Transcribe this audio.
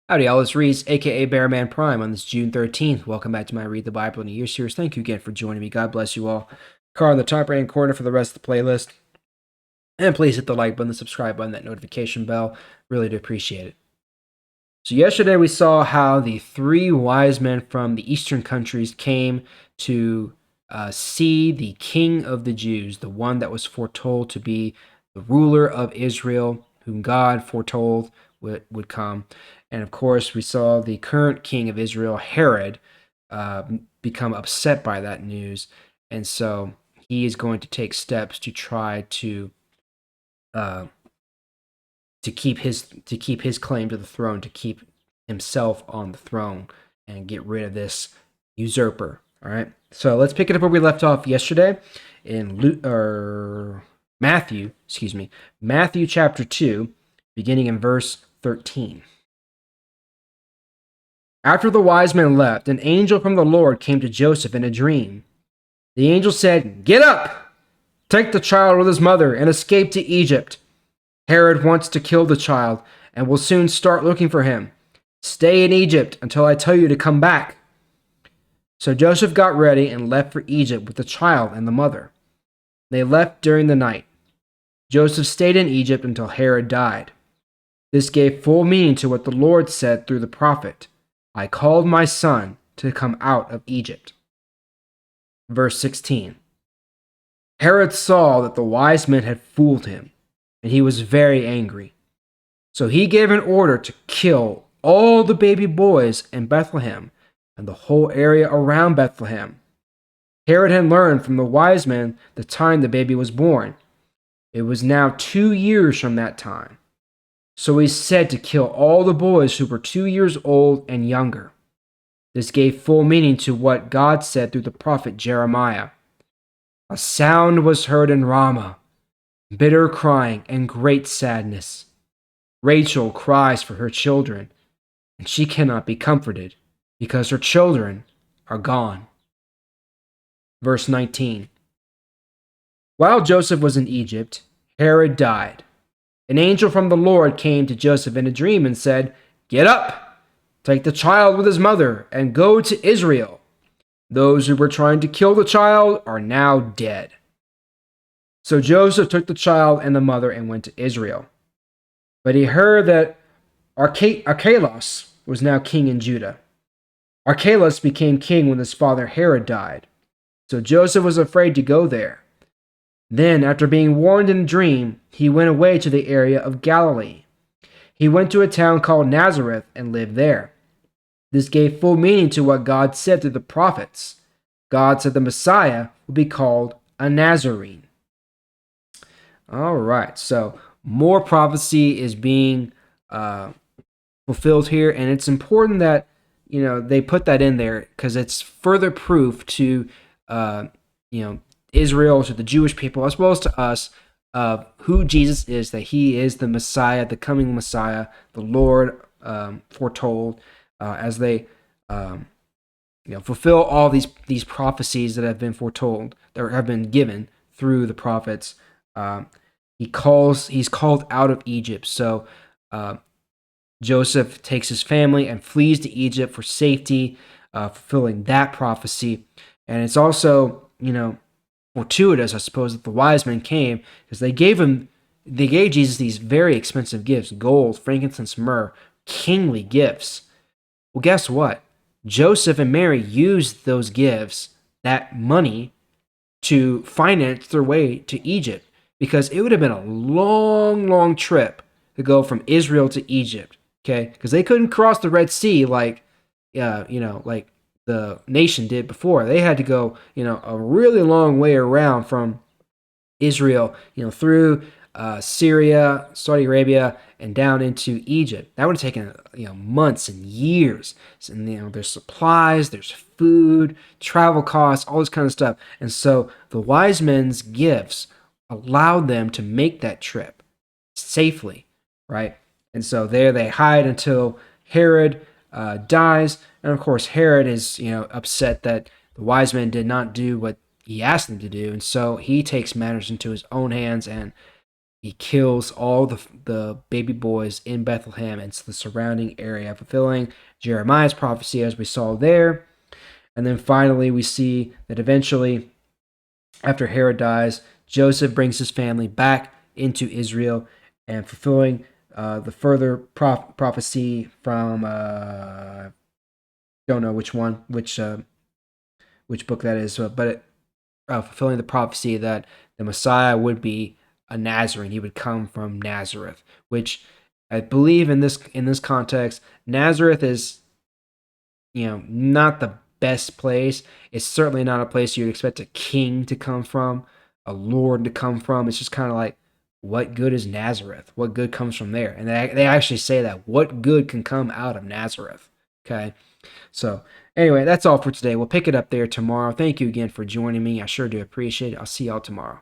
Howdy, all. It's Reese, aka Bearman Prime, on this June 13th. Welcome back to my Read the Bible in a Year series. Thank you again for joining me. God bless you all. Car in the top right hand corner for the rest of the playlist. And please hit the like button, the subscribe button, that notification bell. Really do appreciate it. So, yesterday we saw how the three wise men from the eastern countries came to see the King of the Jews, the one that was foretold to be the ruler of Israel, whom God foretold would come. And of course, we saw the current king of Israel, Herod, become upset by that news. And so he is going to take steps to try uh, to keep his claim to the throne, to keep himself on the throne, and get rid of this usurper. All right. So let's pick it up where we left off yesterday in Matthew. Excuse me, Matthew chapter 2, beginning in verse 13. After the wise men left, an angel from the Lord came to Joseph in a dream. The angel said, "Get up! Take the child with his mother and escape to Egypt. Herod wants to kill the child and will soon start looking for him. Stay in Egypt until I tell you to come back." So Joseph got ready and left for Egypt with the child and the mother. They left during the night. Joseph stayed in Egypt until Herod died. This gave full meaning to what the Lord said through the prophet, "I called my son to come out of Egypt." Verse 16. Herod saw that the wise men had fooled him, and he was very angry. So he gave an order to kill all the baby boys in Bethlehem and the whole area around Bethlehem. Herod had learned from the wise men the time the baby was born. It was now 2 years from that time. So he said to kill all the boys who were 2 years old and younger. This gave full meaning to what God said through the prophet Jeremiah. A sound was heard in Ramah, bitter crying and great sadness. Rachel cries for her children, and she cannot be comforted because her children are gone. Verse 19. While Joseph was in Egypt, Herod died. An angel from the Lord came to Joseph in a dream and said, "Get up, take the child with his mother, and go to Israel. Those who were trying to kill the child are now dead." So Joseph took the child and the mother and went to Israel. But he heard that Archelaus was now king in Judah. Archelaus became king when his father Herod died. So Joseph was afraid to go there. Then, after being warned in a dream, he went away to the area of Galilee. He went to a town called Nazareth and lived there. This gave full meaning to what God said through the prophets. God said the Messiah would be called a Nazarene. All right, so more prophecy is being fulfilled here, and it's important that they put that in there because it's further proof to Israel, to the Jewish people, as well as to us, of who Jesus is, that he is the Messiah, the coming Messiah, the Lord foretold, as they fulfill all these prophecies that have been foretold, that have been given through the prophets. He's called out of Egypt. So Joseph takes his family and flees to Egypt for safety, fulfilling that prophecy. And it's also, fortuitous, I suppose, that the wise men came because they gave Jesus these very expensive gifts: gold, frankincense, myrrh, kingly gifts. Well, guess what? Joseph and Mary used those gifts, that money, to finance their way to Egypt, because it would have been a long, long trip to go from Israel to Egypt. Okay, because they couldn't cross the Red Sea like the nation did before. They had to go, a really long way around from Israel, through Syria, Saudi Arabia, and down into Egypt. That would have taken, months and years. And, there's supplies, there's food, travel costs, all this kind of stuff. And so the wise men's gifts allowed them to make that trip safely, right? And so there they hide until Herod dies. And of course, Herod is, upset that the wise men did not do what he asked them to do. And so he takes matters into his own hands, and he kills all the baby boys in Bethlehem and the surrounding area, fulfilling Jeremiah's prophecy as we saw there. And then finally, we see that eventually, after Herod dies, Joseph brings his family back into Israel and fulfilling the further prophecy from don't know which book that is, but fulfilling the prophecy that the Messiah would be a Nazarene. He would come from Nazareth, which I believe in this context, Nazareth is not the best place. It's certainly not a place you'd expect a king to come from, a lord to come from. It's just kind of like, what good is Nazareth? What good comes from there? And they actually say that. What good can come out of Nazareth? Okay. So, anyway, that's all for today. We'll pick it up there tomorrow. Thank you again for joining me. I sure do appreciate it. I'll see y'all tomorrow.